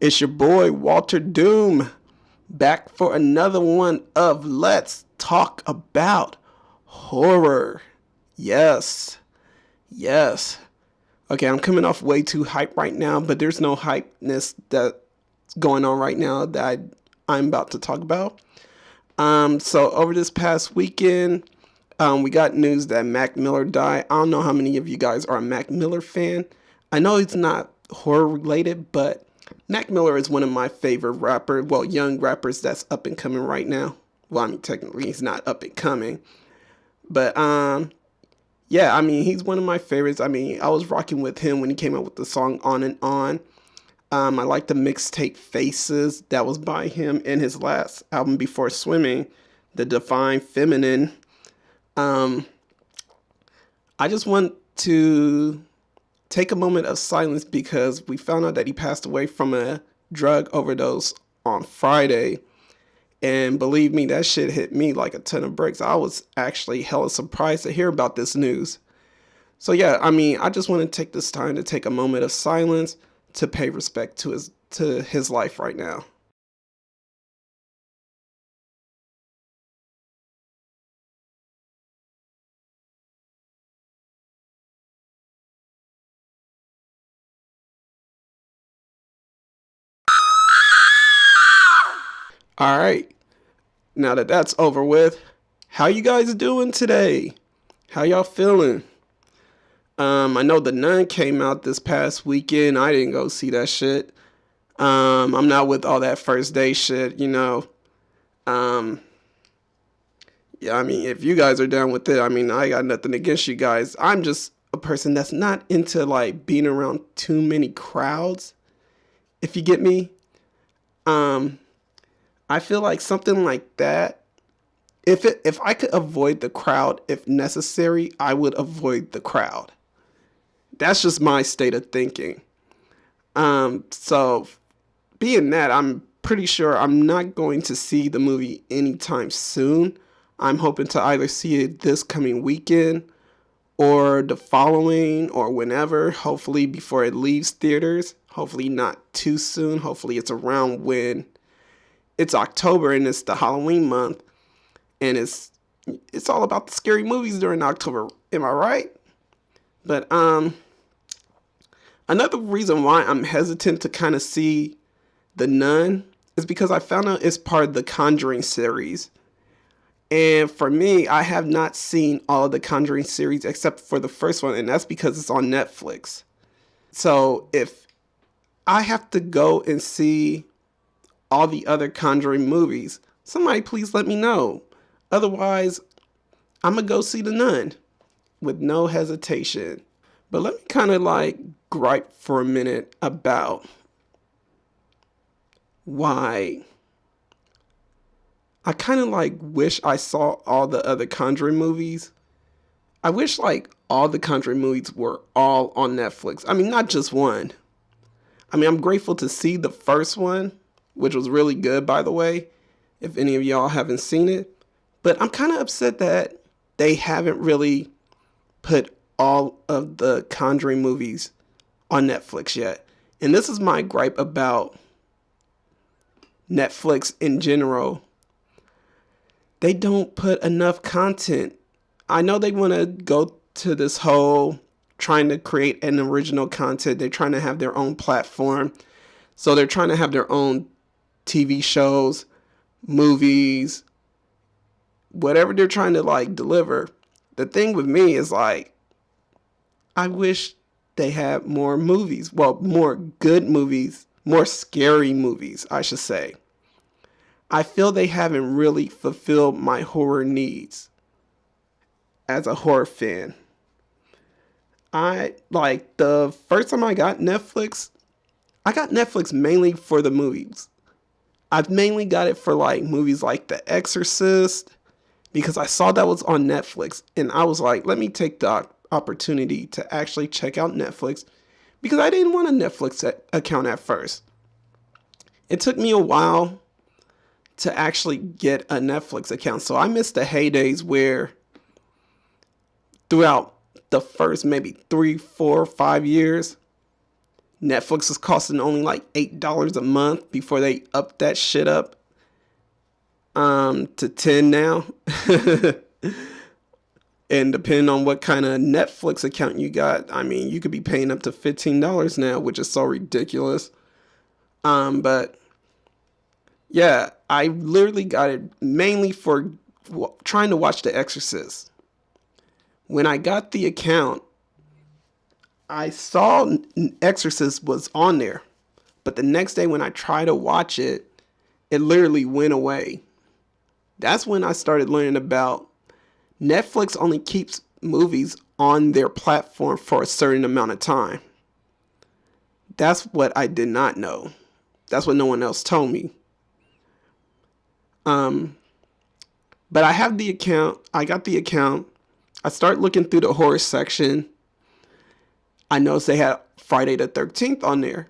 It's your boy Walterdoom back for another one of Let's Talk About Horror. Yes, yes. Okay, I'm coming off way too hype right now, but there's no hypeness that's going on right now that I'm about to talk about. So over this past weekend, we got news that Mac Miller died. I don't know how many of you guys are a Mac Miller fan. I know it's not horror related, but Mac Miller is one of my favorite young rappers that's up and coming right now. Well, I mean, technically he's not up and coming, but yeah, I mean, he's one of my favorites. I mean, I was rocking with him when he came out with the song On and On. I like the mixtape Faces that was by him in his last album before Swimming, The Divine Feminine. I just want to take a moment of silence because we found out that he passed away from a drug overdose on Friday. And believe me, that shit hit me like a ton of bricks. I was actually hella surprised to hear about this news. So yeah, I mean, I just want to take this time to take a moment of silence to pay respect to his life right now. All right, now that that's over with, how you guys doing today? How y'all feeling? I know The Nun came out this past weekend. I didn't go see that shit. I'm not with all that first day shit, you know. Um, yeah, I mean, if you guys are down with it, I mean, I got nothing against you guys. I'm just a person that's not into like being around too many crowds, if you get me. Um, I feel like something like that, if I could avoid the crowd if necessary, I would avoid the crowd. That's just my state of thinking. So being that, I'm pretty sure I'm not going to see the movie anytime soon. I'm hoping to either see it this coming weekend or the following or whenever, hopefully before it leaves theaters. Hopefully not too soon. Hopefully it's around when it's October and it's the Halloween month and it's all about the scary movies during October. Am I right? But another reason why I'm hesitant to kind of see The Nun is because I found out it's part of the Conjuring series. And for me, I have not seen all of the Conjuring series except for the first one, and that's because it's on Netflix. So if I have to go and see all the other Conjuring movies, somebody please let me know. Otherwise, I'm going to go see The Nun with no hesitation. But let me kind of like gripe for a minute about why I kind of like wish I saw all the other Conjuring movies. I wish like all the Conjuring movies were all on Netflix. I mean, not just one. I mean, I'm grateful to see the first one, which was really good, by the way, if any of y'all haven't seen it. But I'm kind of upset that they haven't really put all of the Conjuring movies on Netflix yet. And this is my gripe about Netflix in general. They don't put enough content. I know they want to go to this whole trying to create an original content. They're trying to have their own platform. So they're trying to have their own TV shows, movies, whatever they're trying to like deliver. The thing with me is like, I wish they had more movies. Well, more good movies, more scary movies, I should say. I feel they haven't really fulfilled my horror needs as a horror fan. I like the first time I got Netflix mainly for the movies. I've mainly got it for like movies like The Exorcist because I saw that was on Netflix and I was like, let me take the opportunity to actually check out Netflix because I didn't want a Netflix account at first. It took me a while to actually get a Netflix account. So I missed the heydays where throughout the first maybe 3, 4, 5 years, Netflix is costing only like $8 a month before they up that shit up to 10 now. And depending on what kind of Netflix account you got, I mean, you could be paying up to $15 now, which is so ridiculous. But yeah, I literally got it mainly for trying to watch The Exorcist. When I got the account, I saw Exorcist was on there, but the next day when I tried to watch it, it literally went away. That's when I started learning about Netflix only keeps movies on their platform for a certain amount of time. That's what I did not know. That's what no one else told me. But I have the account. I got the account. I start looking through the horror section. I noticed they had Friday the 13th on there.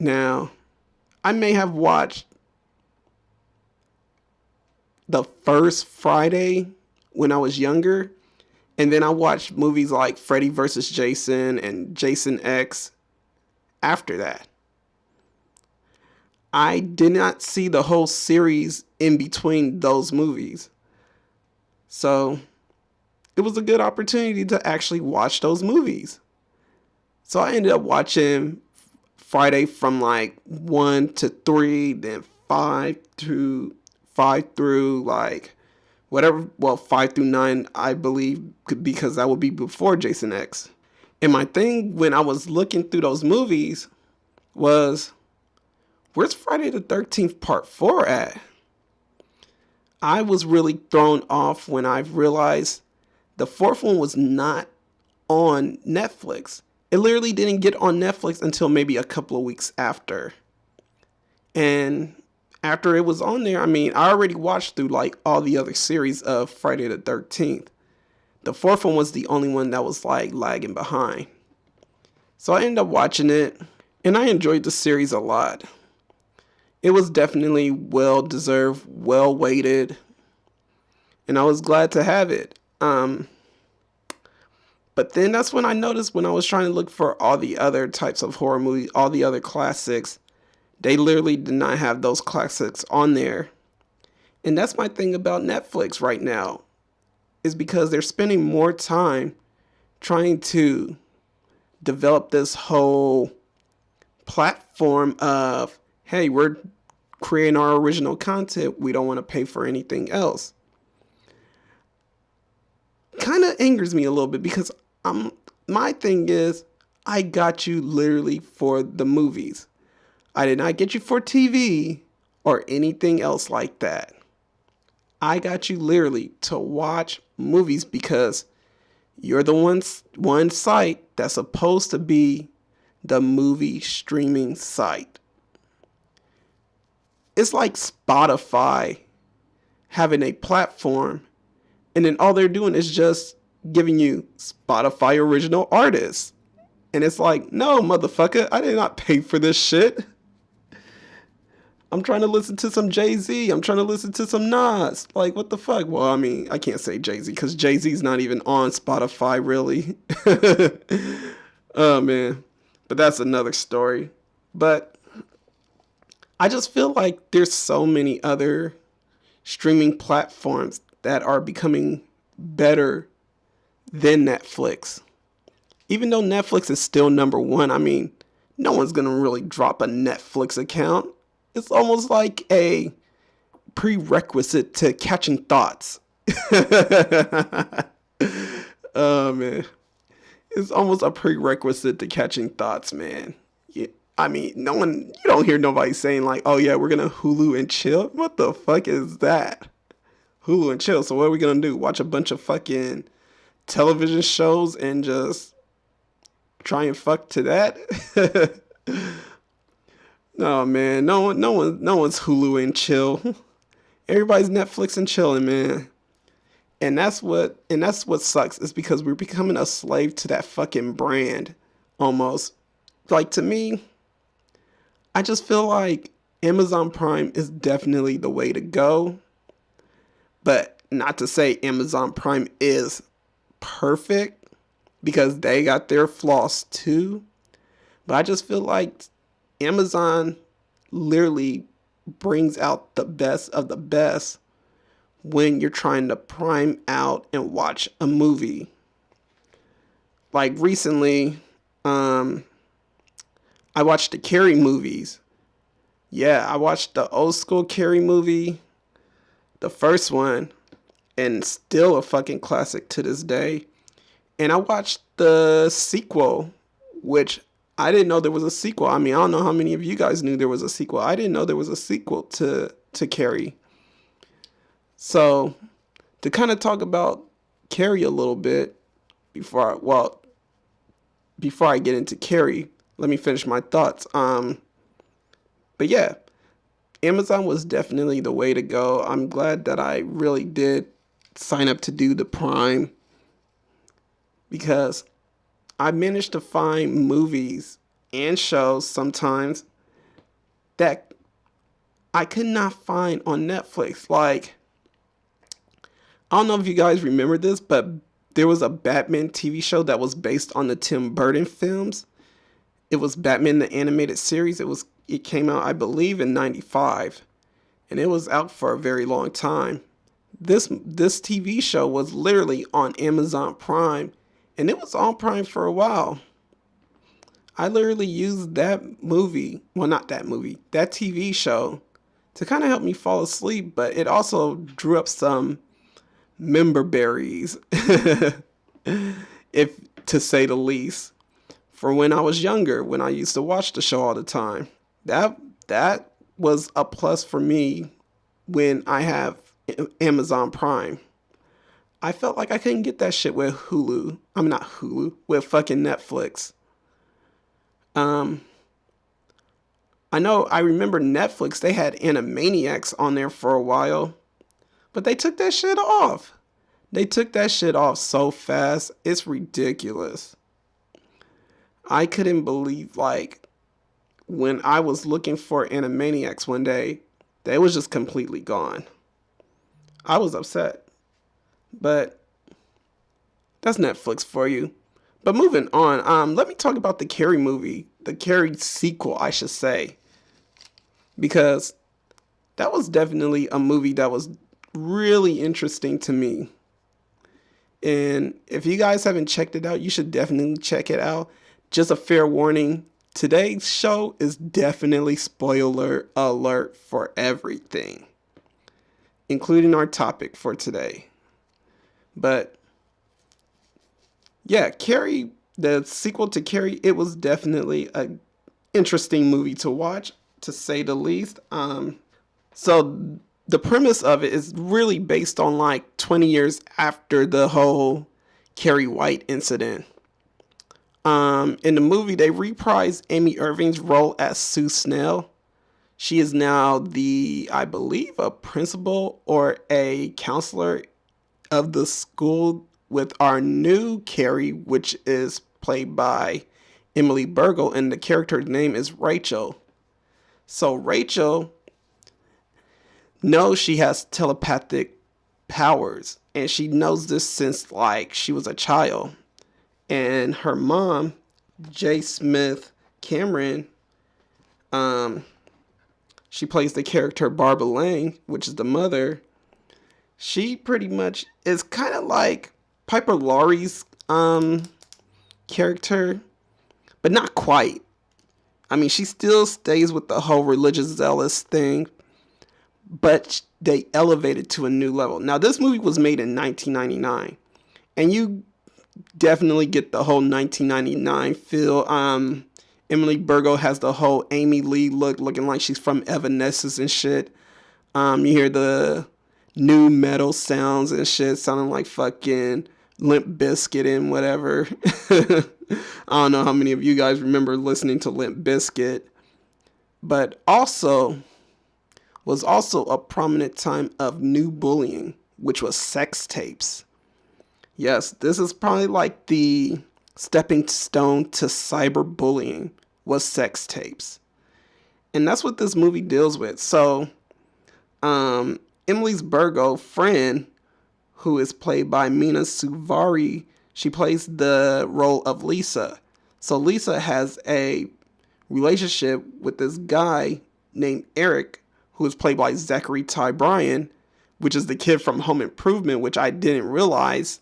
Now, I may have watched the first Friday when I was younger, and then I watched movies like Freddy vs. Jason and Jason X after that. I did not see the whole series in between those movies. So it was a good opportunity to actually watch those movies. So I ended up watching Friday from like 1 to 3, then 5 through like whatever, well, 5 through 9, I believe, because that would be before Jason X. And my thing when I was looking through those movies was, where's Friday the 13th Part 4 at? I was really thrown off when I realized the fourth one was not on Netflix. It literally didn't get on Netflix until maybe a couple of weeks after. And after it was on there, I mean, I already watched through like all the other series of Friday the 13th. The fourth one was the only one that was like lagging behind. So I ended up watching it, and I enjoyed the series a lot. It was definitely well deserved, well weighted, and I was glad to have it. But then that's when I noticed, when I was trying to look for all the other types of horror movies, all the other classics, they literally did not have those classics on there. And that's my thing about Netflix right now, is because they're spending more time trying to develop this whole platform of, hey, we're creating our original content. We don't want to pay for anything else. Kind of angers me a little bit, because my thing is, I got you literally for the movies. I did not get you for TV or anything else like that. I got you literally to watch movies because you're the one site that's supposed to be the movie streaming site. It's like Spotify having a platform, and then all they're doing is just giving you Spotify original artists. And it's like, no, motherfucker, I did not pay for this shit. I'm trying to listen to some Jay-Z. I'm trying to listen to some Nas. Like, what the fuck? Well, I mean, I can't say Jay-Z because Jay-Z's not even on Spotify, really. Oh, man. But that's another story. But I just feel like there's so many other streaming platforms that are becoming better than Netflix. Even though Netflix is still number one, I mean, no one's going to really drop a Netflix account. It's almost like a prerequisite to catching thoughts. Oh, man. It's almost a prerequisite to catching thoughts, man. I mean, you don't hear nobody saying like, oh yeah, we're going to Hulu and chill. What the fuck is that? Hulu and chill. So what are we going to do? Watch a bunch of fucking television shows and just try and fuck to that? No, man, no one's Hulu and chill. Everybody's Netflix and chilling, man. And that's what sucks, is because we're becoming a slave to that fucking brand, almost. Like, to me, I just feel like Amazon Prime is definitely the way to go. But not to say Amazon Prime is perfect, because they got their flaws too. But I just feel like Amazon literally brings out the best of the best when you're trying to prime out and watch a movie. Like recently, I watched the Carrie movies. Yeah, I watched the old school Carrie movie, the first one, and still a fucking classic to this day. And I watched the sequel, which I didn't know there was a sequel. I mean, I don't know how many of you guys knew there was a sequel. I didn't know there was a sequel to Carrie. So, to kind of talk about Carrie a little bit before I get into Carrie, let me finish my thoughts. But yeah, Amazon was definitely the way to go. I'm glad that I really did sign up to do the Prime because I managed to find movies and shows sometimes that I could not find on Netflix. Like, I don't know if you guys remember this, but there was a Batman TV show that was based on the Tim Burton films. It was Batman the Animated Series. It came out, I believe, in '95, and it was out for a very long time. This TV show was literally on Amazon Prime, and it was on Prime for a while. I literally used that movie, well, not that movie, that TV show to kind of help me fall asleep, but it also drew up some member berries, if to say the least, for when I was younger, when I used to watch the show all the time. That was a plus for me when I have Amazon Prime. I felt like I couldn't get that shit with Hulu. I'm not Hulu, with fucking Netflix. I know I remember Netflix, they had Animaniacs on there for a while, but they took that shit off. They took that shit off so fast. It's ridiculous. I couldn't believe, like, when I was looking for Animaniacs one day, they was just completely gone. I was upset. But that's Netflix for you. But moving on, let me talk about the Carrie movie, the Carrie sequel, I should say, because that was definitely a movie that was really interesting to me. And if you guys haven't checked it out, you should definitely check it out. Just a fair warning, today's show is definitely spoiler alert for everything, including our topic for today. But yeah, Carrie, the sequel to Carrie, it was definitely an interesting movie to watch, to say the least. So the premise of it is really based on like 20 years after the whole Carrie White incident. In the movie, they reprised Amy Irving's role as Sue Snell. She is now I believe, a principal or a counselor of the school with our new Carrie, which is played by Emily Burgle, and the character's name is Rachel. So Rachel knows she has telepathic powers, and she knows this since like she was a child. And her mom, J. Smith Cameron, she plays the character Barbara Lang, which is the mother. She pretty much is kind of like Piper Laurie's character, but not quite. I mean, she still stays with the whole religious zealous thing, but they elevated to a new level. Now, this movie was made in 1999, and you definitely get the whole 1999 feel. Emily Burgo has the whole Amy Lee look, looking like she's from Evanescence and shit. You hear the new metal sounds and shit, sounding like fucking Limp Bizkit and whatever. I don't know how many of you guys remember listening to Limp Bizkit, but was also a prominent time of new bullying, which was sex tapes. Yes, this is probably like the stepping stone to cyberbullying, was sex tapes. And that's what this movie deals with. So, Emily's Burgo friend, who is played by Mina Suvari, she plays the role of Lisa. So Lisa has a relationship with this guy named Eric, who is played by Zachary Ty Bryan, which is the kid from Home Improvement, which I didn't realize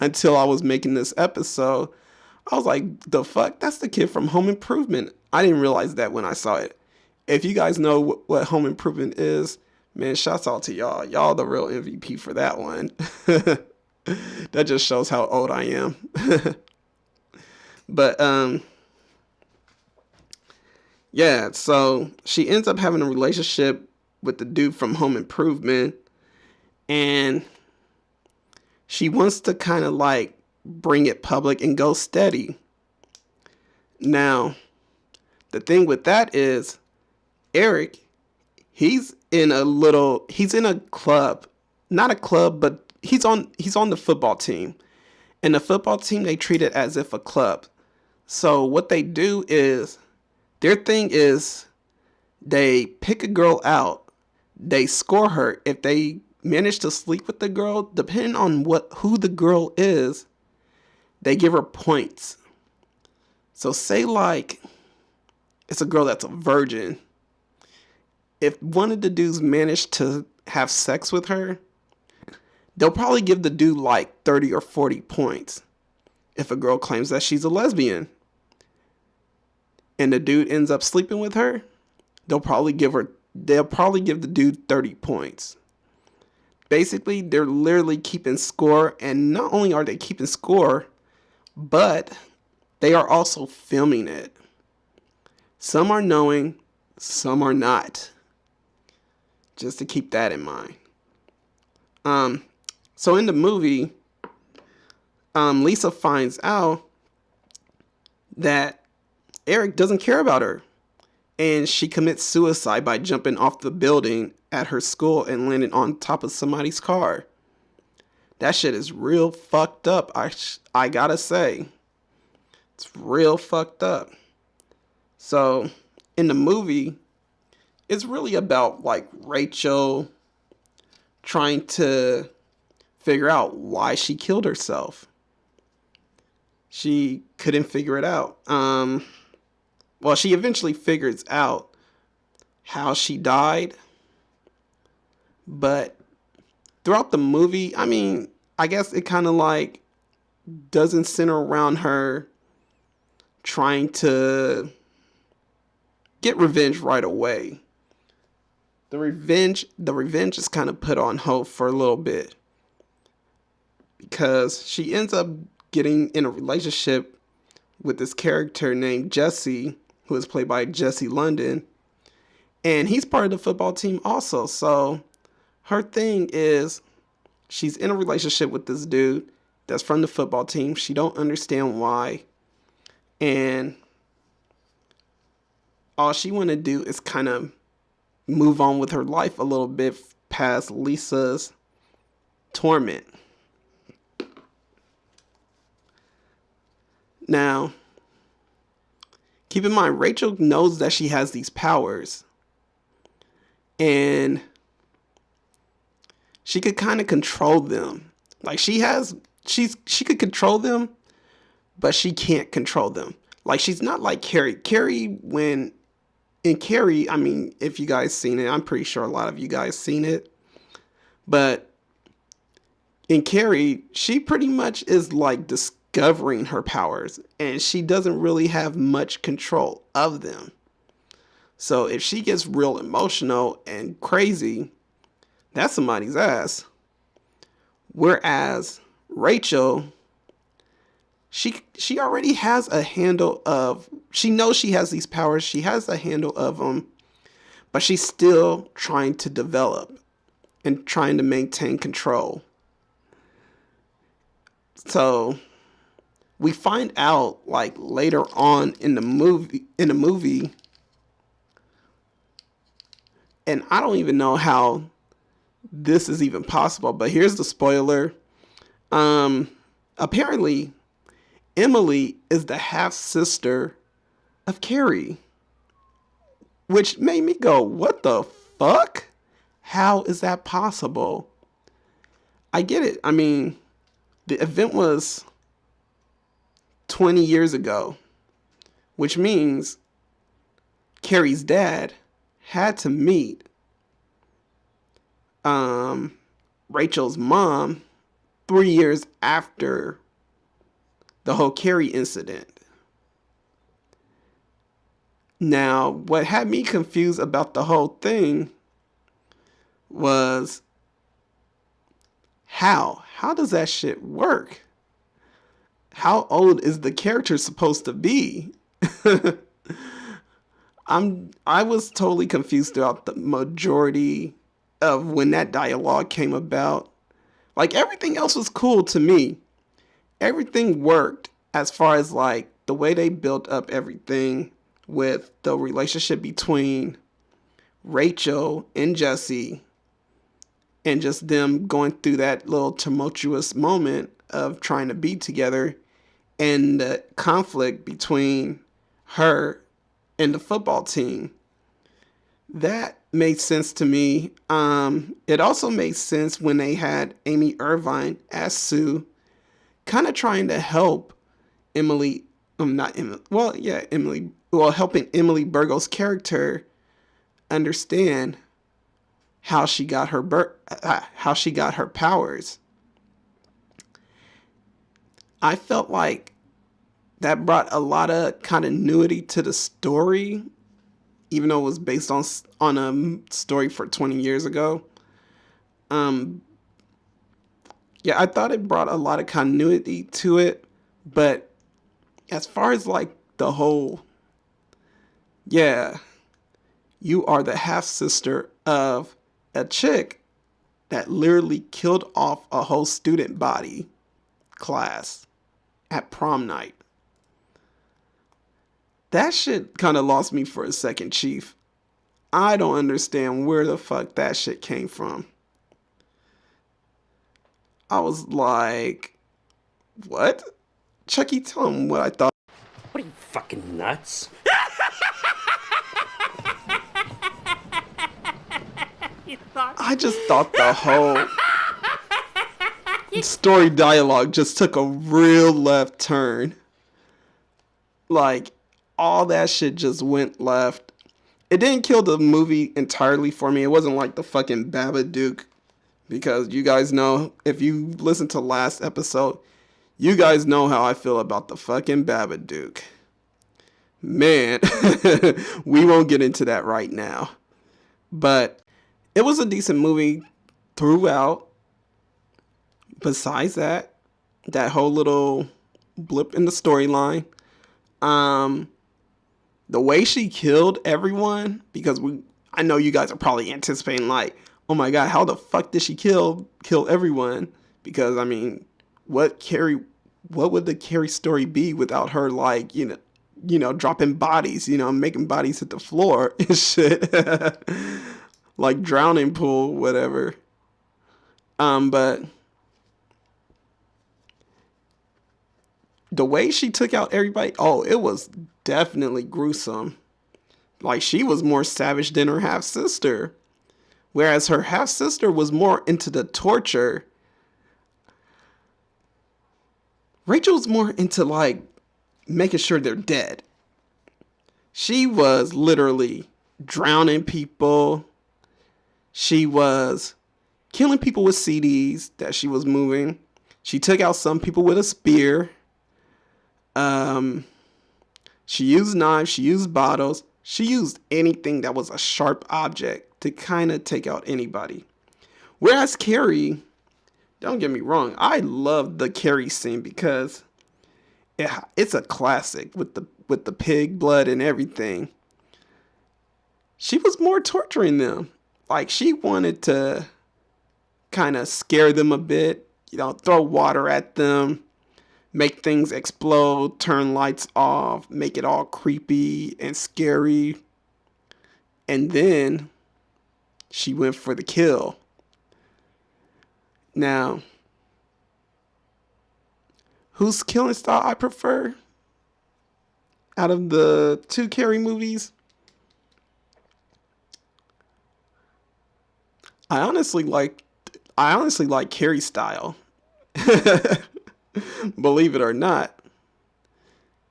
until I was making this episode. I was like, the fuck? That's the kid from Home Improvement. I didn't realize that when I saw it. If you guys know what Home Improvement is, man, shouts out to y'all. Y'all the real MVP for that one. That just shows how old I am. But yeah, so she ends up having a relationship with the dude from Home Improvement, and she wants to kind of like bring it public and go steady. Now, the thing with that is Eric, he's in a club. Not a club, but he's on the football team. And the football team, they treat it as if a club. So what they do is, their thing is, they pick a girl out, they score her. If they manage to sleep with the girl, depending on who the girl is, they give her points. So say like it's a girl that's a virgin. If one of the dudes managed to have sex with her, they'll probably give the dude like 30 or 40 points. If a girl claims that she's a lesbian and the dude ends up sleeping with her, they'll probably give the dude 30 points. Basically, they're literally keeping score, and not only are they keeping score, but they are also filming it. Some are knowing, some are not. Just to keep that in mind. So in the movie, Lisa finds out that Eric doesn't care about her, and she commits suicide by jumping off the building at her school and landing on top of somebody's car. That shit is real fucked up. I gotta say, it's real fucked up. So in the movie, it's really about like Rachel trying to figure out why she killed herself. She couldn't figure it out. Well, she eventually figures out how she died. But throughout the movie, I mean, I guess it kind of like doesn't center around her trying to get revenge right away. The revenge is kind of put on hold for a little bit, because she ends up getting in a relationship with this character named Jesse, who is played by Jesse London, and he's part of the football team also. So her thing is, she's in a relationship with this dude that's from the football team. She don't understand why, and all she want to do is kind of move on with her life a little bit past Lisa's torment. Now, keep in mind, Rachel knows that she has these powers, and she could kind of control them. Like she could control them, but she can't control them. Like she's not like Carrie. I mean, if you guys seen it, I'm pretty sure a lot of you guys seen it. But in Carrie, she pretty much is like discovering her powers, and she doesn't really have much control of them. So if she gets real emotional and crazy, that's somebody's ass. Whereas Rachel, she already has a handle of, she knows she has these powers, she has a handle of them, but she's still trying to develop and trying to maintain control. So we find out like later on in the movie, and I don't even know how this is even possible, but here's the spoiler. Apparently Emily is the half sister of Carrie, which made me go, what the fuck? How is that possible? I get it. I mean, the event was 20 years ago, which means Carrie's dad had to meet Rachel's mom 3 years after the whole Carrie incident. Now, what had me confused about the whole thing was how does that shit work? How old is the character supposed to be? I was totally confused throughout the majority of when that dialogue came about. Like, everything else was cool to me. Everything worked as far as like the way they built up everything with the relationship between Rachel and Jesse, and just them going through that little tumultuous moment of trying to be together, and the conflict between her and the football team. That made sense to me. It also made sense when they had Amy Irvine as Sue, kind of trying to help Emily, helping Emily Burgo's character understand how she got her powers. I felt like that brought a lot of continuity to the story, even though it was based on a story for 20 years ago. I thought it brought a lot of continuity to it, but as far as like the whole, you are the half sister of a chick that literally killed off a whole student body class at prom night. That shit kind of lost me for a second, Chief. I don't understand where the fuck that shit came from. I was like, what? Chucky, tell him what I thought. What are you, fucking nuts? I just thought the whole story dialogue just took a real left turn. Like, all that shit just went left. It didn't kill the movie entirely for me. It wasn't like the fucking Babadook. Because you guys know, if you listen to last episode, you guys know how I feel about the fucking Babadook. Man, we won't get into that right now. But it was a decent movie throughout. Besides that whole little blip in the storyline. The way she killed everyone, because I know you guys are probably anticipating like, oh my god, how the fuck did she kill everyone? Because I mean, what would the Carrie story be without her, like, dropping bodies, making bodies hit the floor and shit. Like drowning pool, whatever. But the way she took out everybody, it was definitely gruesome. Like, she was more savage than her half-sister. Whereas her half-sister was more into the torture. Rachel's more into, like, making sure they're dead. She was literally drowning people. She was killing people with CDs that she was moving. She took out some people with a spear. She used knives. She used bottles. She used anything that was a sharp object to kind of take out anybody. Whereas Carrie, don't get me wrong, I love the Carrie scene because it's a classic with the pig blood and everything. She was more torturing them. Like, she wanted to kind of scare them a bit, throw water at them, make things explode, turn lights off, make it all creepy and scary. And then she went for the kill. Now, whose killing style I prefer out of the two Carrie movies? I honestly like Carrie's style. Believe it or not.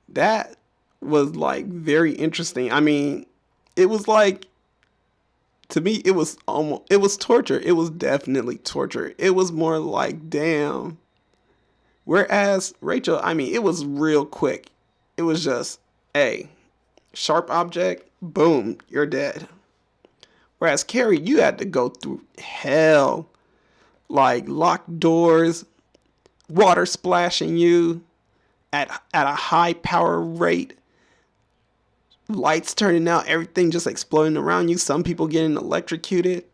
That was like very interesting. I mean, it was like, to me, it was torture. It was definitely torture. It was more like, damn. Whereas Rachel, I mean, it was real quick. It was just, hey, sharp object, boom, you're dead. Whereas Carrie, you had to go through hell, like locked doors, water splashing you at a high power rate, lights turning out, everything just exploding around you, some people getting electrocuted,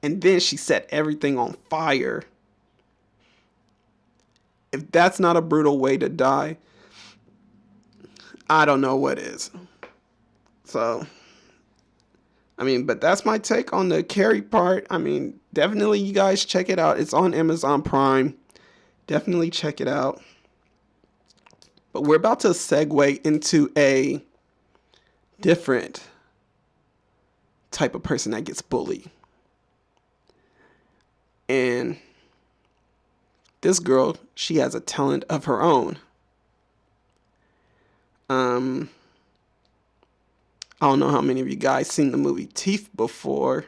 and then she set everything on fire. If that's not a brutal way to die, I don't know what is. So, I mean, but that's my take on the Carrie part. I mean, definitely you guys check it out. It's on Amazon Prime. Definitely check it out. But we're about to segue into a different type of person that gets bullied. And this girl, she has a talent of her own. I don't know how many of you guys seen the movie Teeth before.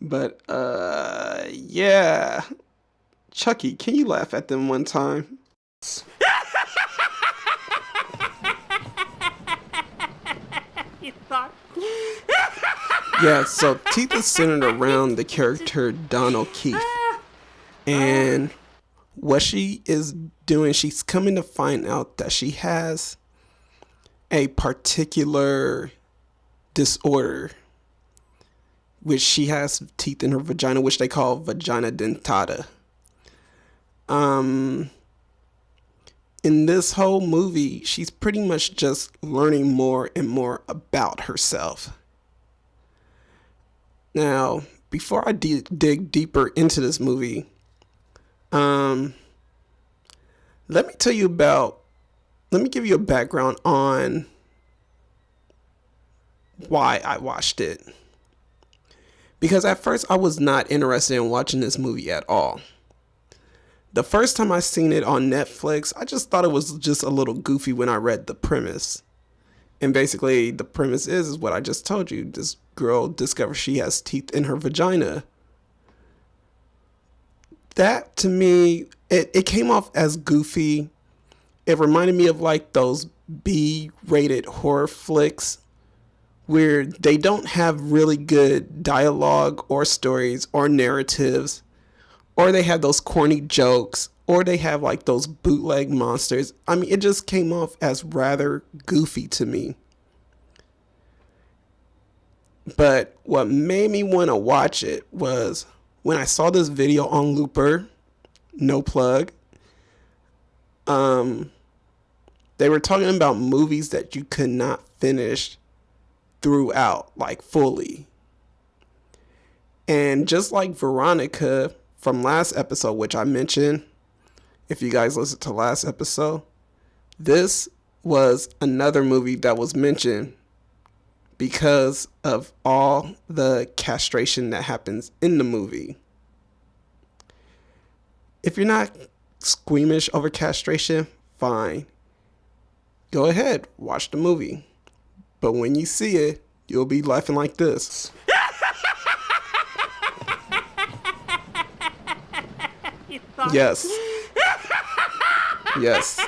But yeah. Chucky, can you laugh at them one time? You thought? Yeah, so Teeth is centered around the character Dawn O'Keefe. And what she is doing, she's coming to find out that she has a particular disorder, which she has teeth in her vagina, which they call vagina dentata. In this whole movie, she's pretty much just learning more and more about herself. Now, before I dig deeper into this movie, let me give you a background on why I watched it. Because at first I was not interested in watching this movie at all. The first time I seen it on Netflix, I just thought it was just a little goofy when I read the premise. And basically the premise is what I just told you. This girl discovers she has teeth in her vagina. That to me, it came off as goofy. It reminded me of like those B-rated horror flicks where they don't have really good dialogue or stories or narratives, or they have those corny jokes, or they have like those bootleg monsters. I mean, it just came off as rather goofy to me. But what made me want to watch it was when I saw this video on Looper, no plug. They were talking about movies that you could not finish throughout, like fully. And just like Veronica from last episode, which I mentioned, if you guys listened to last episode, this was another movie that was mentioned because of all the castration that happens in the movie. If you're not squeamish over castration, fine. Go ahead, watch the movie. But when you see it, you'll be laughing like this. Yes. Yes.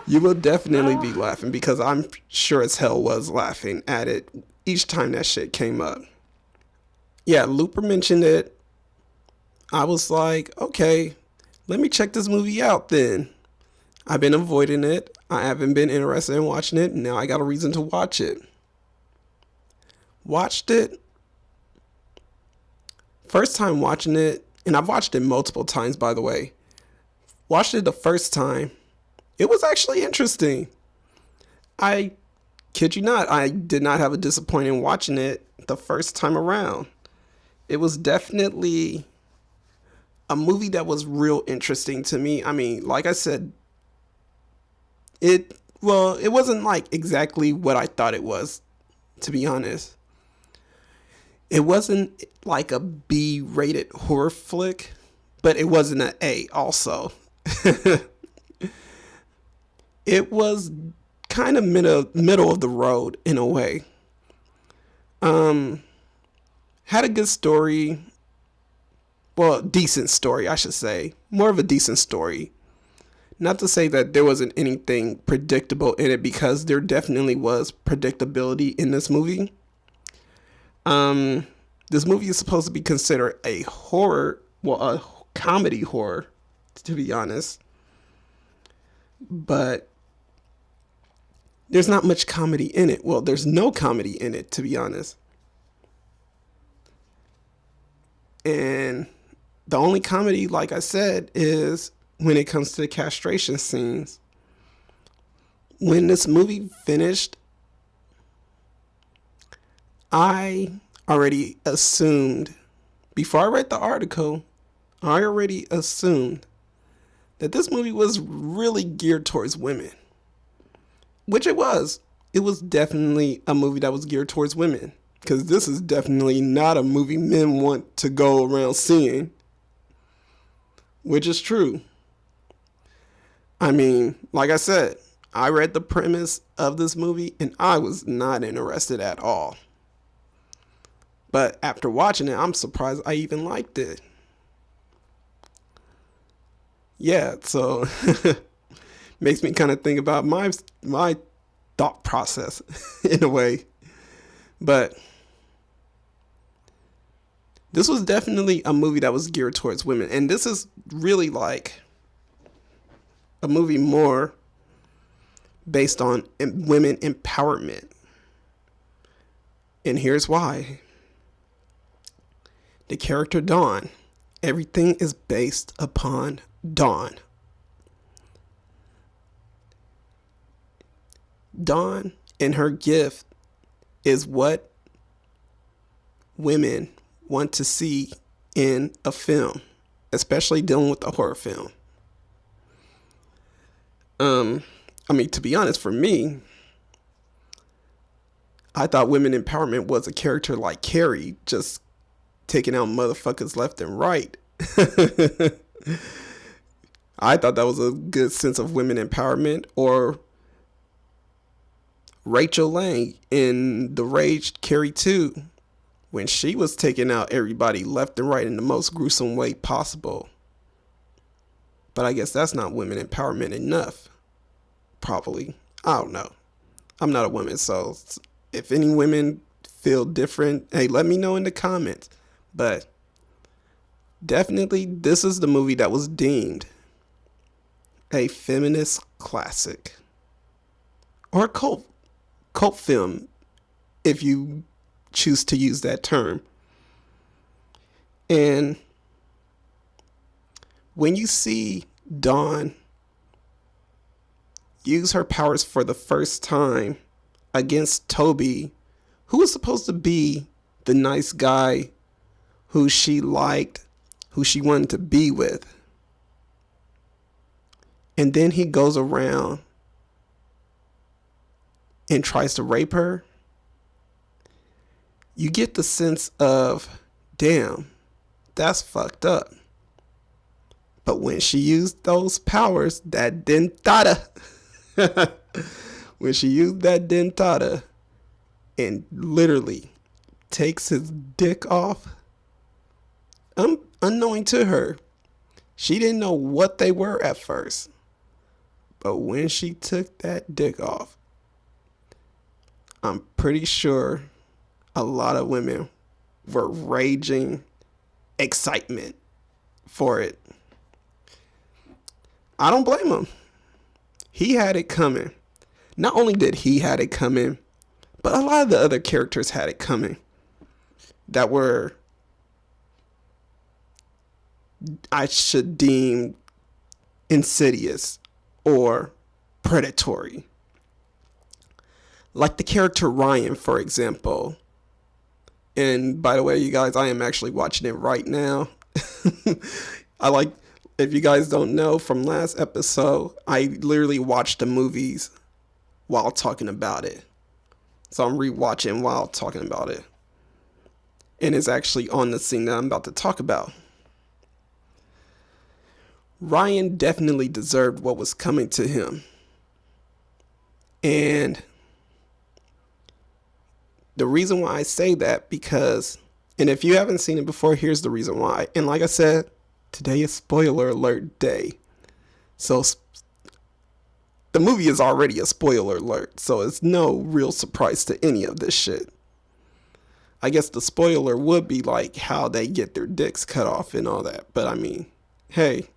You will definitely be laughing because I'm sure as hell was laughing at it each time that shit came up. Yeah, Looper mentioned it. I was like, okay, let me check this movie out then. I've been avoiding it. I haven't been interested in watching it. Now I got a reason to watch it. Watched it. First time watching it, and I've watched it multiple times, by the way. Watched it the first time. It was actually interesting. I kid you not, I did not have a disappointment watching it the first time around. It was definitely a movie that was real interesting to me. I mean, like I said, it wasn't like exactly what I thought it was, to be honest. It wasn't like a B-rated horror flick, but it wasn't an A also. It was kind of middle of the road in a way. Had a good story. Well, decent story, I should say. More of a decent story. Not to say that there wasn't anything predictable in it, because there definitely was predictability in this movie. This movie is supposed to be considered a horror, well, a comedy horror, to be honest. But there's not much comedy in it. Well, there's no comedy in it, to be honest. And the only comedy, like I said, is when it comes to the castration scenes. When this movie finished, I already assumed, before I read the article, I already assumed that this movie was really geared towards women. Which it was. It was definitely a movie that was geared towards women. Because this is definitely not a movie men want to go around seeing. Which is true. I mean, like I said, I read the premise of this movie and I was not interested at all. But after watching it, I'm surprised I even liked it. Yeah, so makes me kind of think about my thought process in a way. But this was definitely a movie that was geared towards women. And this is really like a movie more based on women empowerment. And here's why. The character Dawn, everything is based upon Dawn. Dawn and her gift is what women want to see in a film, especially dealing with a horror film. I mean, to be honest, for me, I thought women empowerment was a character like Carrie, just taking out motherfuckers left and right. I thought that was a good sense of women empowerment. Or Rachel Lang in The Rage Carrie 2, when she was taking out everybody left and right in the most gruesome way possible. But I guess that's not women empowerment enough. Probably. I don't know. I'm not a woman, so if any women feel different, hey, let me know in the comments. But definitely, this is the movie that was deemed a feminist classic. Or a cult film, if you choose to use that term. And when you see Dawn use her powers for the first time against Toby, who was supposed to be the nice guy who she liked, who she wanted to be with, and then he goes around and tries to rape her, you get the sense of, damn, that's fucked up. But when she used those powers, that dentata, when she used that dentata and literally takes his dick off, unknowing to her, she didn't know what they were at first. But when she took that dick off, I'm pretty sure a lot of women were raging excitement for it. I don't blame him. He had it coming. Not only did he had it coming, but a lot of the other characters had it coming that were, I should deem, insidious or predatory. Like the character Ryan, for example. And by the way, you guys, I am actually watching it right now. If you guys don't know from last episode, I literally watched the movies while talking about it. So I'm rewatching while talking about it. And it's actually on the scene that I'm about to talk about. Ryan definitely deserved what was coming to him. And the reason why I say that, because, and if you haven't seen it before, here's the reason why. And like I said, today is spoiler alert day. So the movie is already a spoiler alert. So it's no real surprise to any of this shit. I guess the spoiler would be like how they get their dicks cut off and all that. But I mean, hey,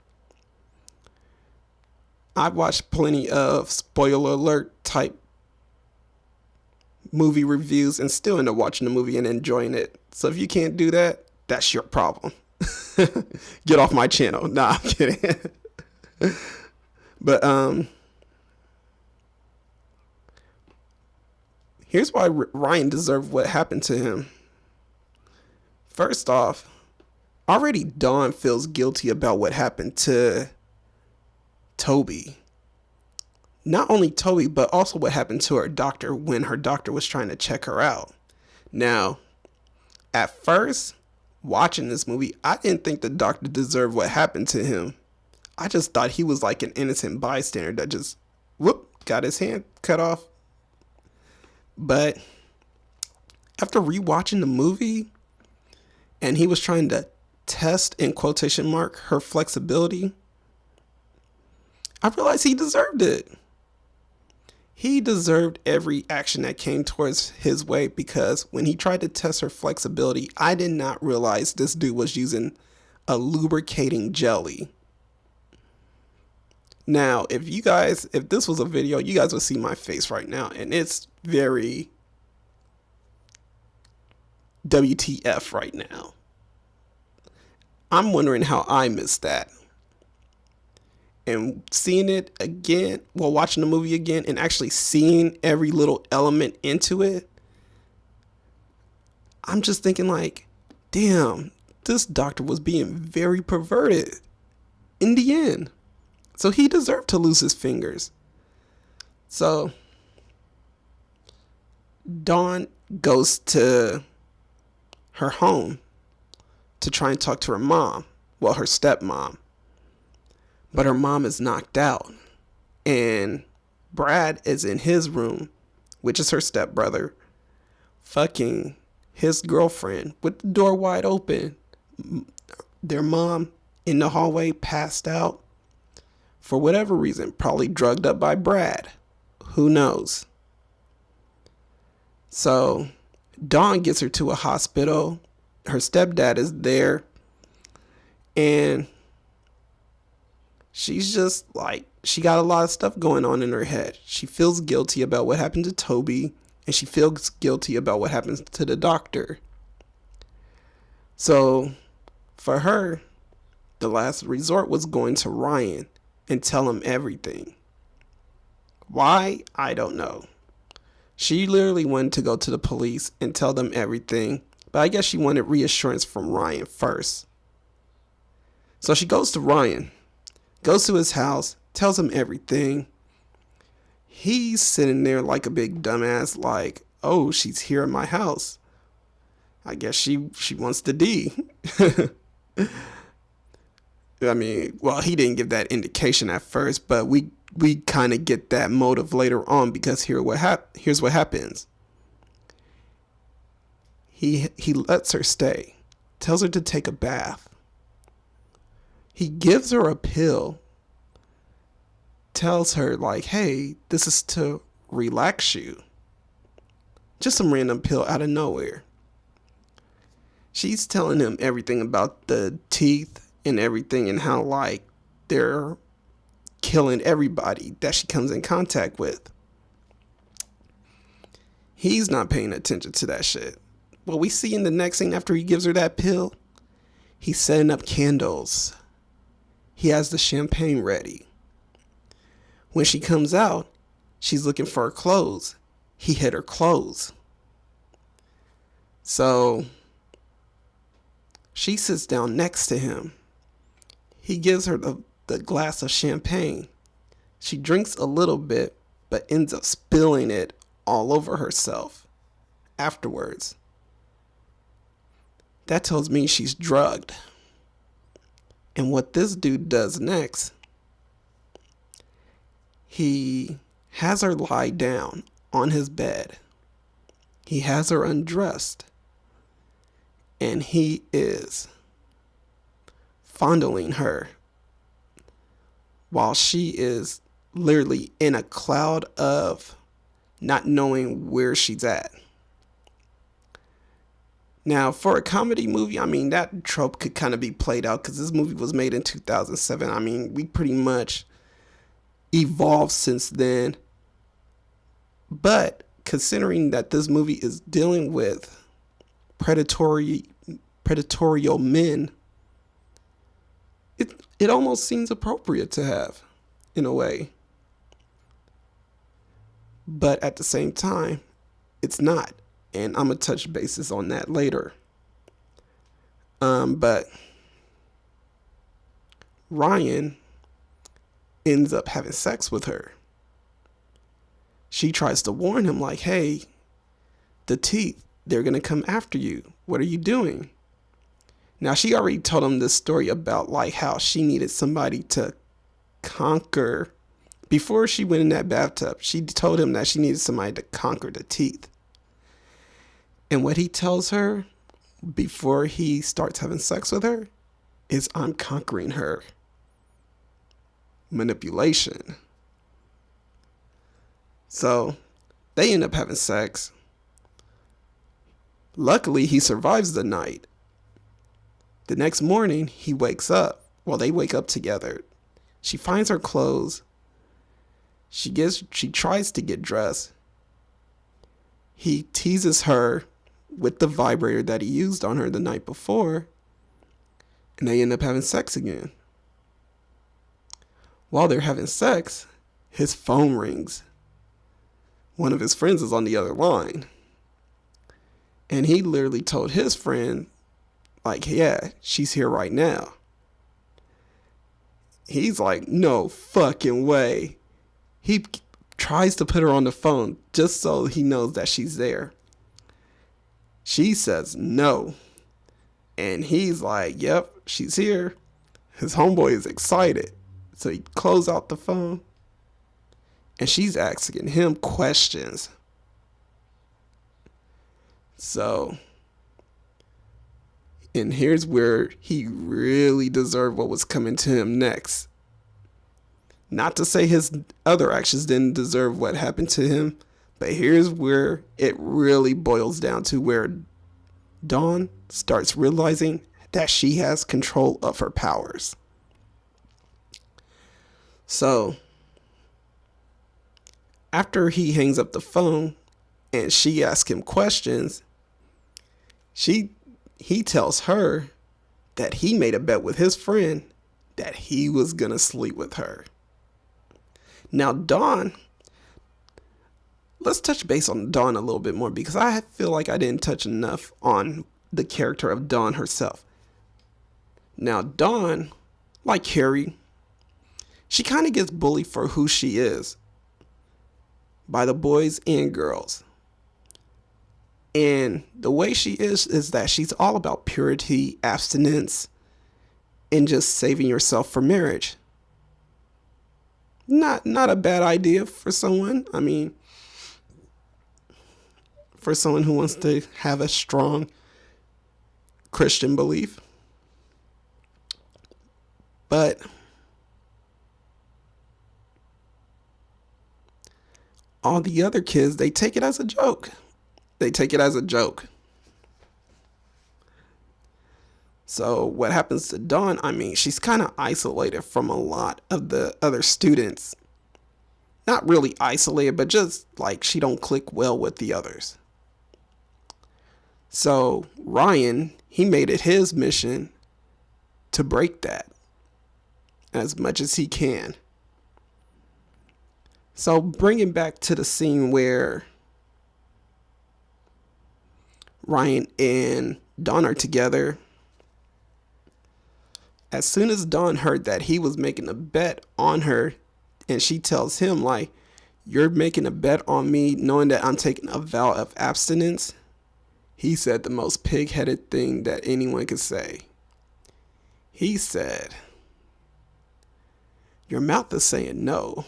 I've watched plenty of spoiler alert type movie reviews and still end up watching the movie and enjoying it. So if you can't do that, that's your problem. Get off my channel. Nah, I'm kidding. But here's why Ryan deserved what happened to him. First off, already Dawn feels guilty about what happened to Toby. Not only Toby, but also what happened to her doctor when her doctor was trying to check her out. Now, at first, watching this movie, I didn't think the doctor deserved what happened to him. I just thought he was like an innocent bystander that just, got his hand cut off. But after rewatching the movie, and he was trying to test, in quotation mark, her flexibility, I realized he deserved it. He deserved every action that came towards his way, because when he tried to test her flexibility, I did not realize this dude was using a lubricating jelly. Now, if this was a video, you guys would see my face right now, and it's very WTF right now. I'm wondering how I missed that. And seeing it again, watching the movie again and actually seeing every little element into it, I'm just thinking like, damn, this doctor was being very perverted in the end. So he deserved to lose his fingers. So Dawn goes to her home to try and talk to her mom, her stepmom. But her mom is knocked out. And Brad is in his room, which is her stepbrother, fucking his girlfriend with the door wide open. Their mom in the hallway passed out. For whatever reason, probably drugged up by Brad. Who knows? So Dawn gets her to a hospital. Her stepdad is there. And she's just like, she got a lot of stuff going on in her head. She feels guilty about what happened to Toby. And she feels guilty about what happens to the doctor. So for her, the last resort was going to Ryan and tell him everything. Why? I don't know. She literally wanted to go to the police and tell them everything, but I guess she wanted reassurance from Ryan first. So she goes to Ryan, goes to his house, tells him everything. He's sitting there like a big dumbass, like, oh, she's here in my house. I guess she wants the D. I mean, he didn't give that indication at first, but we kind of get that motive later on, because here's what happens. He lets her stay, tells her to take a bath. He gives her a pill, tells her like, hey, this is to relax you. Just some random pill out of nowhere. She's telling him everything about the teeth and everything, and how like they're killing everybody that she comes in contact with. He's not paying attention to that shit. What we see in the next scene after he gives her that pill, he's setting up candles. He has the champagne ready. When she comes out, she's looking for her clothes. He hid her clothes. So she sits down next to him. He gives her the glass of champagne. She drinks a little bit, but ends up spilling it all over herself afterwards. That tells me she's drugged. And what this dude does next, he has her lie down on his bed. He has her undressed. And he is fondling her while she is literally in a cloud of not knowing where she's at. Now, for a comedy movie, I mean, that trope could kind of be played out because this movie was made in 2007. I mean, we pretty much evolved since then. But considering that this movie is dealing with predatorial men, it almost seems appropriate to have, in a way. But at the same time, it's not. And I'm going to touch bases on that later. But Ryan ends up having sex with her. She tries to warn him like, hey, the teeth, they're going to come after you. What are you doing? Now, she already told him this story about like how she needed somebody to conquer. Before she went in that bathtub, she told him that she needed somebody to conquer the teeth. And what he tells her before he starts having sex with her is, I'm conquering her. Manipulation. So they end up having sex. Luckily, he survives the night. The next morning, he wakes up. Well, they wake up together. She finds her clothes. She tries to get dressed. He teases her with the vibrator that he used on her the night before, and they end up having sex again. While they're having sex, his phone rings. One of his friends is on the other line. And he literally told his friend, like, yeah, she's here right now. He's like, no fucking way. He tries to put her on the phone just so he knows that she's there. She says no. And he's like, yep, she's here. His homeboy is excited. So he closes out the phone. And she's asking him questions. So, and here's where he really deserved what was coming to him next. Not to say his other actions didn't deserve what happened to him, but here's where it really boils down to, where Dawn starts realizing that she has control of her powers. So, after he hangs up the phone and she asks him questions, he tells her that he made a bet with his friend that he was going to sleep with her. Now, Dawn, let's touch base on Dawn a little bit more, because I feel like I didn't touch enough on the character of Dawn herself. Now, Dawn, like Harry, she kind of gets bullied for who she is by the boys and girls. And the way she is that she's all about purity, abstinence, and just saving yourself for marriage. Not a bad idea for someone. I mean, for someone who wants to have a strong Christian belief. But all the other kids, they take it as a joke. So what happens to Dawn, I mean, she's kind of isolated from a lot of the other students. Not really isolated, but just like she don't click well with the others. So Ryan, he made it his mission to break that as much as he can. So bringing back to the scene where Ryan and Dawn are together. As soon as Dawn heard that he was making a bet on her, and she tells him, like, you're making a bet on me knowing that I'm taking a vow of abstinence, he said the most pig-headed thing that anyone could say. He said, Your mouth is saying no,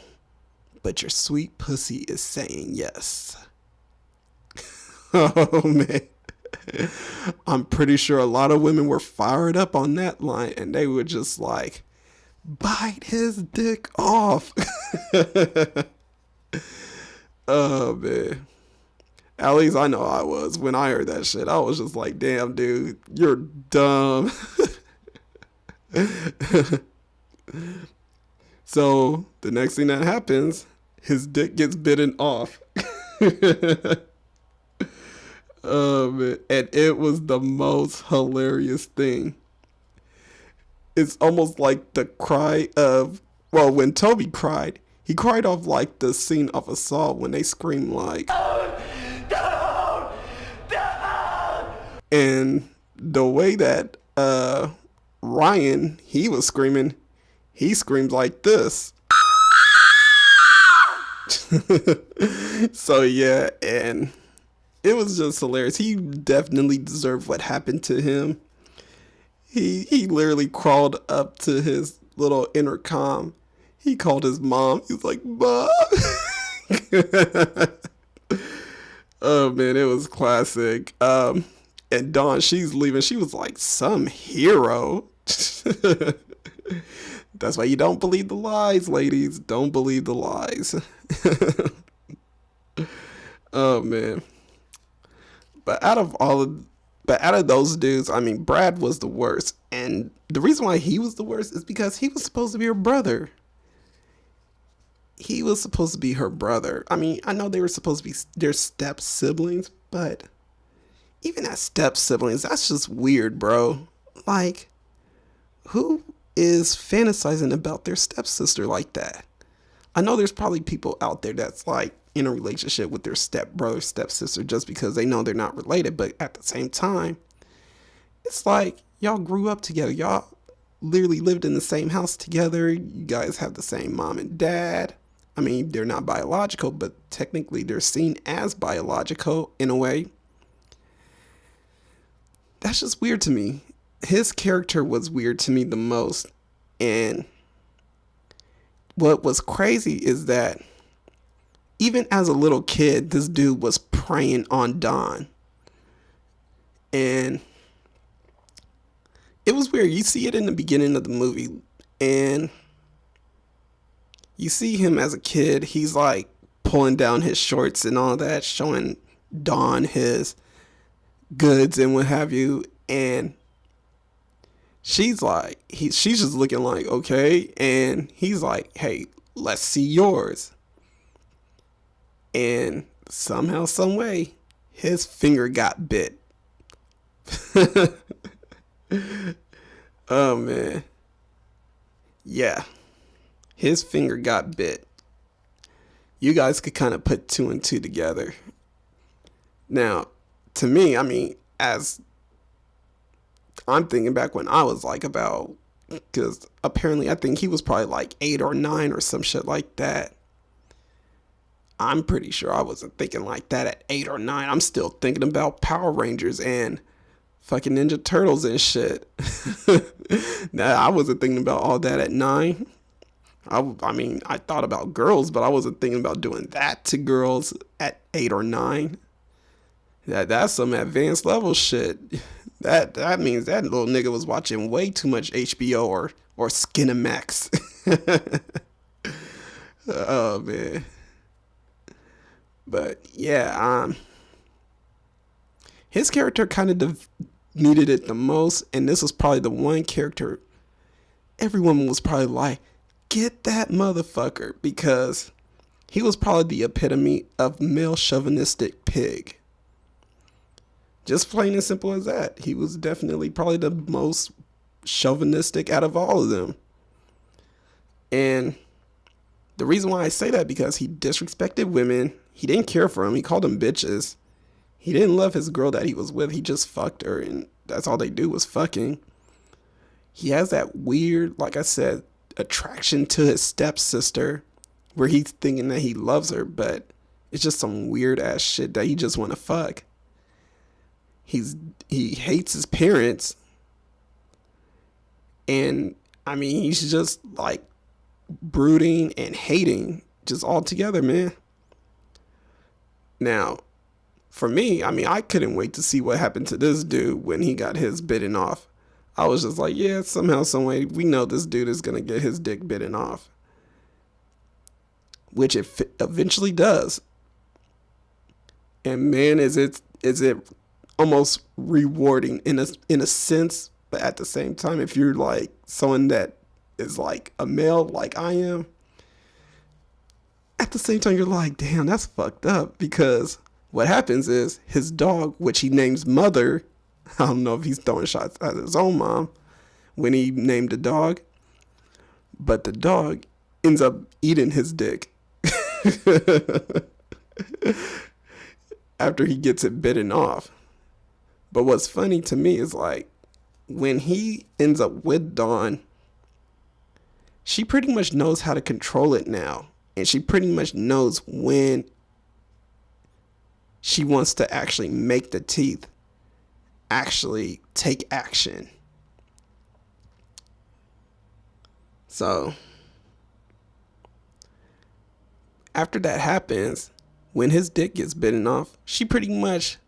but your sweet pussy is saying yes. Oh man. I'm pretty sure a lot of women were fired up on that line and they were just like, bite his dick off. Oh man. At least I know I was when I heard that shit. I was just like, damn, dude, you're dumb. So the next thing that happens, his dick gets bitten off. Man. And it was the most hilarious thing. It's almost like the cry of, well, when Toby cried, he cried off like the scene of Assault when they scream like, down, down. And the way that Ryan, he was screaming, he screamed like this. So yeah, and it was just hilarious. He definitely deserved what happened to him. He literally crawled up to his little intercom. He called his mom. He was like, Mom. Oh man, it was classic. And Dawn, she's leaving. She was like some hero. That's why you don't believe the lies, ladies. Don't believe the lies. Oh man. But out of those dudes, I mean, Brad was the worst. And the reason why he was the worst is because he was supposed to be her brother. He was supposed to be her brother. I mean, I know they were supposed to be their step siblings, but even as step siblings, that's just weird, bro. Like, who is fantasizing about their stepsister like that? I know there's probably people out there that's like in a relationship with their stepbrother, stepsister just because they know they're not related, but at the same time, it's like y'all grew up together. Y'all literally lived in the same house together. You guys have the same mom and dad. I mean, they're not biological, but technically they're seen as biological in a way. That's just weird to me. His character was weird to me the most. And what was crazy is that even as a little kid, this dude was preying on Don. And it was weird. You see it in the beginning of the movie. And you see him as a kid. He's like pulling down his shorts and all that, showing Don his goods and what have you. And she's like, she's just looking like, okay. And he's like, hey, let's see yours. And somehow, some way, his finger got bit. Oh man. Yeah. His finger got bit. You guys could kind of put two and two together. Now, to me, I mean, as I'm thinking back when I was like about, because apparently I think he was probably like 8 or 9 or some shit like that. I'm pretty sure I wasn't thinking like that at 8 or 9. I'm still thinking about Power Rangers and fucking Ninja Turtles and shit. Nah, I wasn't thinking about all that at 9. I mean, I thought about girls, but I wasn't thinking about doing that to girls at 8 or 9. That's some advanced level shit. That means that little nigga was watching way too much HBO or Skinamax. Oh man. But yeah, his character kind of needed it the most, and this was probably the one character every woman was probably like, get that motherfucker, because he was probably the epitome of male chauvinistic pig. Just plain and simple as that. He was definitely probably the most chauvinistic out of all of them. And the reason why I say that, because he disrespected women. He didn't care for them. He called them bitches. He didn't love his girl that he was with. He just fucked her, and that's all they do was fucking. He has that weird, like I said, attraction to his stepsister, where he's thinking that he loves her, but it's just some weird ass shit that he just want to fuck. He hates his parents, and I mean, he's just like brooding and hating just all together, man. Now, for me, I mean, I couldn't wait to see what happened to this dude when he got his bitten off. I was just like, yeah, somehow, some way, we know this dude is gonna get his dick bitten off, which it eventually does. And man, is it almost rewarding in a sense, but at the same time, if you're like someone that is like a male, like I am, at the same time, you're like, damn, that's fucked up. Because what happens is his dog, which he names Mother, I don't know if he's throwing shots at his own mom when he named the dog, but the dog ends up eating his dick after he gets it bitten off. But what's funny to me is like when he ends up with Dawn, she pretty much knows how to control it now. And she pretty much knows when she wants to actually make the teeth actually take action. So after that happens, when his dick gets bitten off, she pretty much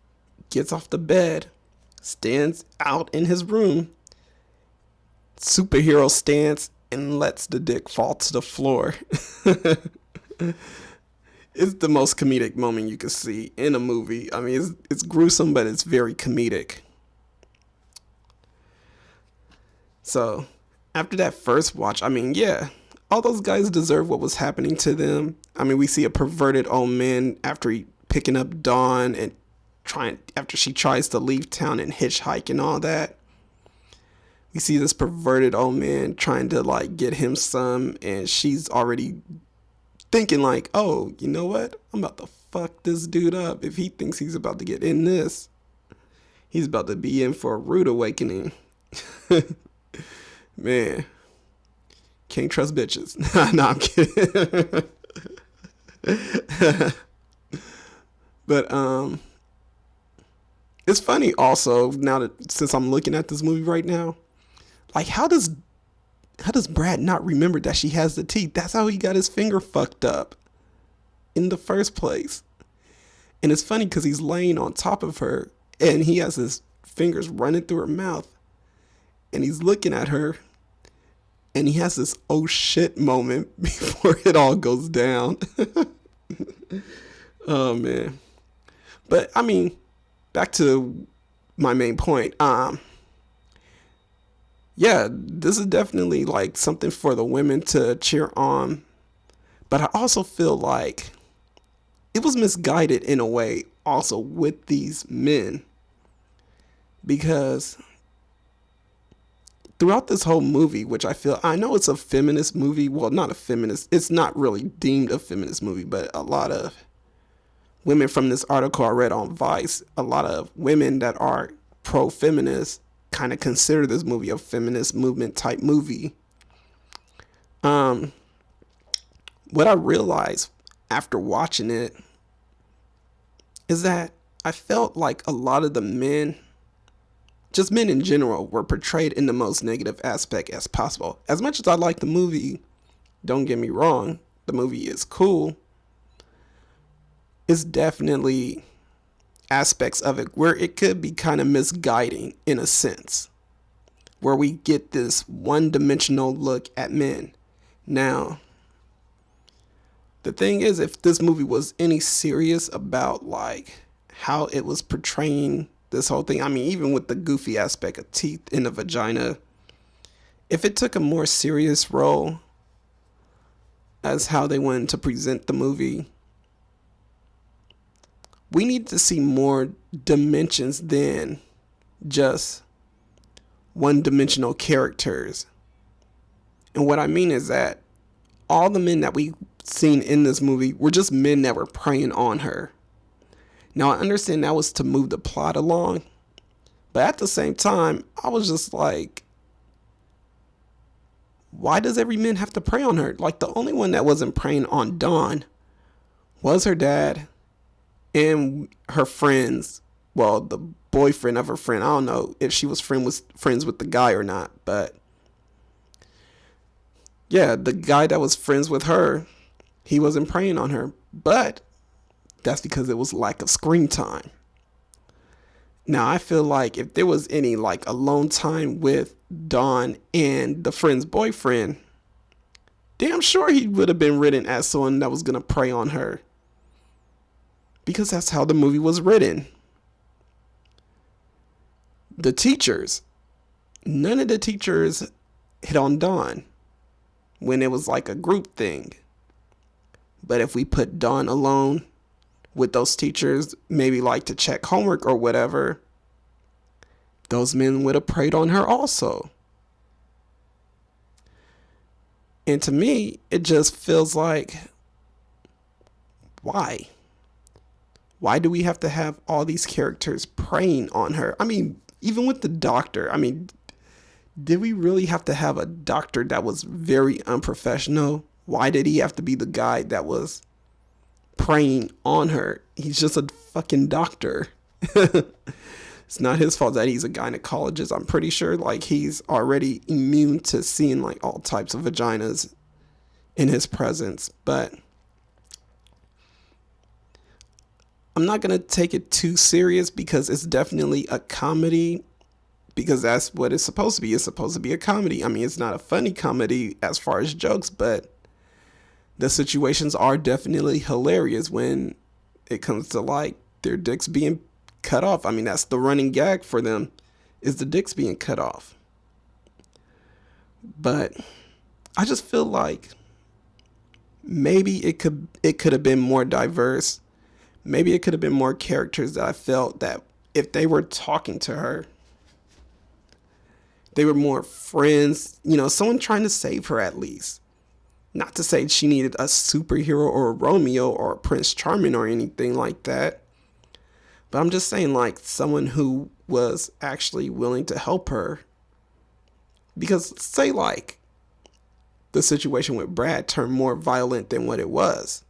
gets off the bed, stands out in his room, superhero stance, and lets the dick fall to the floor. It's the most comedic moment you could see in a movie. I mean, it's gruesome, but it's very comedic. So, after that first watch, I mean, yeah, all those guys deserve what was happening to them. I mean, we see a perverted old man after he picking up Dawn and after she tries to leave town and hitchhike and all that. We see this perverted old man trying to like get him some, and she's already thinking like, oh, you know what? I'm about to fuck this dude up. If he thinks he's about to get in this, he's about to be in for a rude awakening. Man, can't trust bitches. No, I'm kidding. But it's funny also now that since I'm looking at this movie right now, like how does Brad not remember that she has the teeth? That's how he got his finger fucked up in the first place. And it's funny because he's laying on top of her and he has his fingers running through her mouth and he's looking at her and he has this oh shit moment before it all goes down. Oh man. But I mean, back to my main point. Yeah, this is definitely like something for the women to cheer on. But I also feel like it was misguided in a way also with these men. Because throughout this whole movie, which I know it's a feminist movie. Well, not a feminist. It's not really deemed a feminist movie, but a lot of women from this article I read on Vice, a lot of women that are pro-feminist kind of consider this movie a feminist movement type movie. What I realized after watching it is that I felt like a lot of the men, just men in general, were portrayed in the most negative aspect as possible. As much as I like the movie, don't get me wrong, the movie is cool. It's definitely aspects of it where it could be kind of misguiding in a sense, where we get this one-dimensional look at men. Now, the thing is, if this movie was any serious about like how it was portraying this whole thing, I mean, even with the goofy aspect of teeth in the vagina, if it took a more serious role as how they wanted to present the movie, we need to see more dimensions than just one-dimensional characters. And what I mean is that all the men that we've seen in this movie were just men that were preying on her. Now, I understand that was to move the plot along, but at the same time, I was just like, why does every man have to prey on her? Like, the only one that wasn't preying on Dawn was her dad and her friends. Well, the boyfriend of her friend. I don't know if she was friends with the guy or not, but Yeah, the guy that was friends with her, he wasn't preying on her. But that's because it was lack of screen time. Now, I feel like if there was any like alone time with Dawn and the friend's boyfriend, damn sure he would have been written as someone that was going to prey on her. Because that's how the movie was written. The teachers, none of the teachers hit on Dawn when it was like a group thing. But if we put Dawn alone with those teachers, maybe like to check homework or whatever, those men would have preyed on her also. And to me, it just feels like, why? Why do we have to have all these characters preying on her? I mean, even with the doctor, I mean, did we really have to have a doctor that was very unprofessional? Why did he have to be the guy that was preying on her? He's just a fucking doctor. It's not his fault that he's a gynecologist. I'm pretty sure like he's already immune to seeing like all types of vaginas in his presence. But I'm not going to take it too serious because it's definitely a comedy, because that's what it's supposed to be. It's supposed to be a comedy. I mean, it's not a funny comedy as far as jokes, but the situations are definitely hilarious when it comes to like their dicks being cut off. I mean, that's the running gag for them, is the dicks being cut off. But I just feel like maybe it could have been more diverse. Maybe it could have been more characters that I felt that if they were talking to her, they were more friends, you know, someone trying to save her at least. Not to say she needed a superhero or a Romeo or a Prince Charming or anything like that. But I'm just saying, like, someone who was actually willing to help her. Because, say, like, the situation with Brad turned more violent than what it was.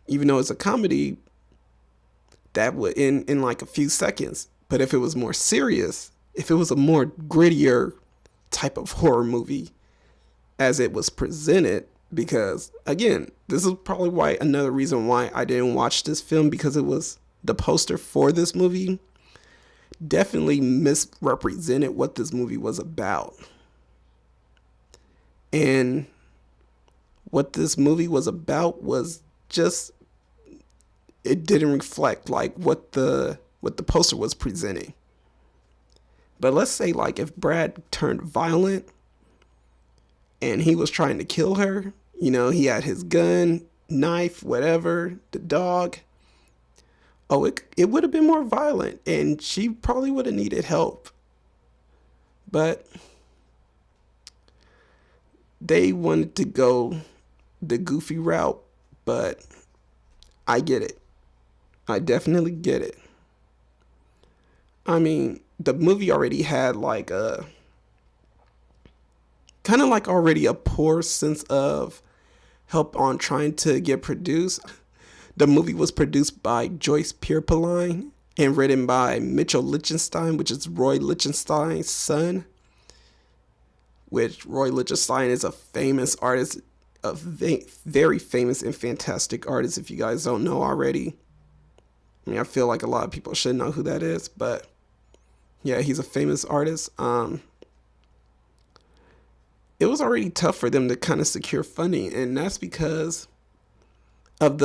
Even though it's a comedy, that would end in like a few seconds. But if it was more serious, if it was a more grittier type of horror movie as it was presented, because again, this is probably why another reason why I didn't watch this film, because it was the poster for this movie definitely misrepresented what this movie was about. And what this movie was about was just, it didn't reflect like what the poster was presenting. But let's say like if Brad turned violent and he was trying to kill her, you know, he had his gun, knife, whatever, the dog. Oh, it would have been more violent and she probably would have needed help. But they wanted to go the goofy route, but I get it. I definitely get it. I mean, the movie already had like a kind of like already a poor sense of help on trying to get produced. The movie was produced by Joyce Pierpoline and written by Mitchell Lichtenstein, which is Roy Lichtenstein's son. Which Roy Lichtenstein is a famous artist, a very famous and fantastic artist if you guys don't know already. I mean, I feel like a lot of people should know who that is, but yeah, he's a famous artist. It was already tough for them to kind of secure funding, and that's because of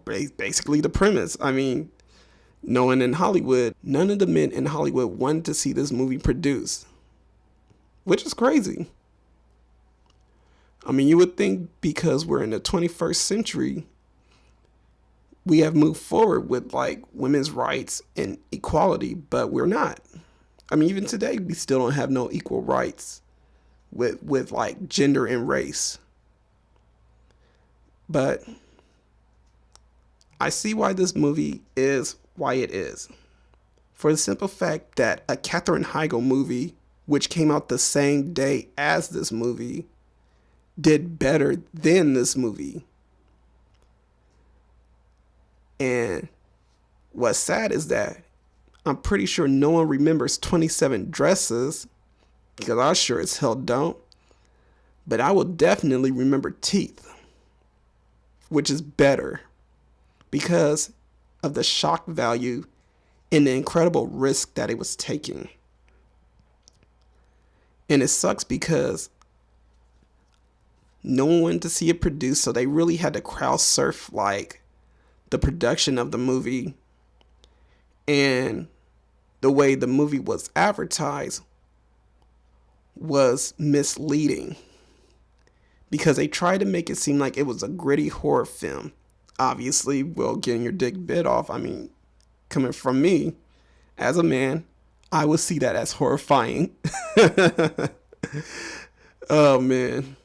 basically the premise. I mean, no one in Hollywood, none of the men in Hollywood wanted to see this movie produced, which is crazy. I mean, you would think because we're in the 21st century, we have moved forward with like women's rights and equality, but we're not. I mean, even today, we still don't have no equal rights with like gender and race. But I see why this movie is why it is. For the simple fact that a Katherine Heigl movie, which came out the same day as this movie, did better than this movie. And what's sad is that I'm pretty sure no one remembers 27 Dresses because I sure as hell don't. But I will definitely remember Teeth, which is better because of the shock value and the incredible risk that it was taking. And it sucks because no one wanted to see it produced, so they really had to crowd surf like the production of the movie, and the way the movie was advertised was misleading because they tried to make it seem like it was a gritty horror film. Obviously, well, getting your dick bit off, I mean, coming from me as a man, I would see that as horrifying. Oh man,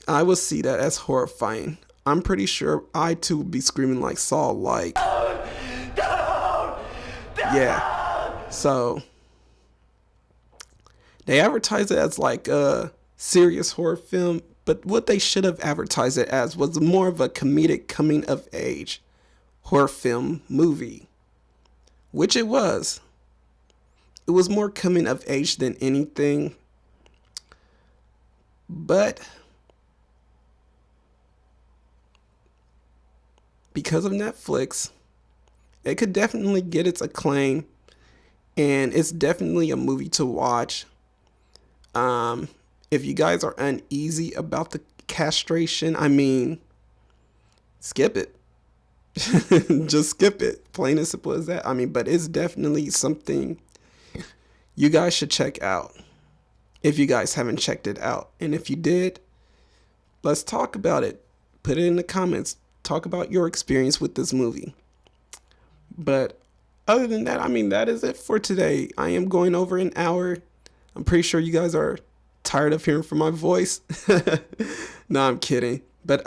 I would see that as horrifying. I'm pretty sure I too would be screaming like Saul, like, yeah. So they advertise it as like a serious horror film, but what they should have advertised it as was more of a comedic coming of age horror film movie, which it was. It was more coming of age than anything, but because of Netflix, it could definitely get its acclaim, and it's definitely a movie to watch. If you guys are uneasy about the castration, I mean, skip it. Just skip it. Plain and simple as that. I mean, but it's definitely something you guys should check out if you guys haven't checked it out. And if you did, let's talk about it. Put it in the comments. Talk about your experience with this movie. But other than that, I mean, that is it for today. I am going over an hour. I'm pretty sure you guys are tired of hearing from my voice. No, I'm kidding. But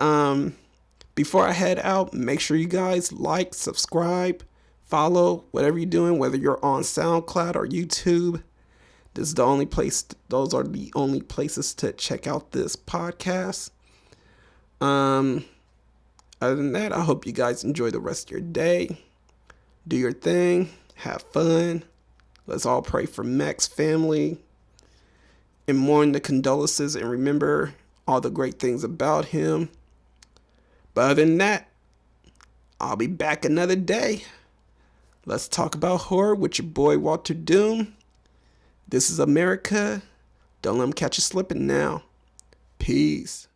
before I head out, make sure you guys like, subscribe, follow, whatever you're doing, whether you're on SoundCloud or YouTube. This is the only place. Those are the only places to check out this podcast. Other than that, I hope you guys enjoy the rest of your day. Do your thing. Have fun. Let's all pray for Mac's family and mourn the condolences and remember all the great things about him. But other than that, I'll be back another day. Let's talk about horror with your boy Walterdoom. This is America. Don't let them catch you slipping now. Peace.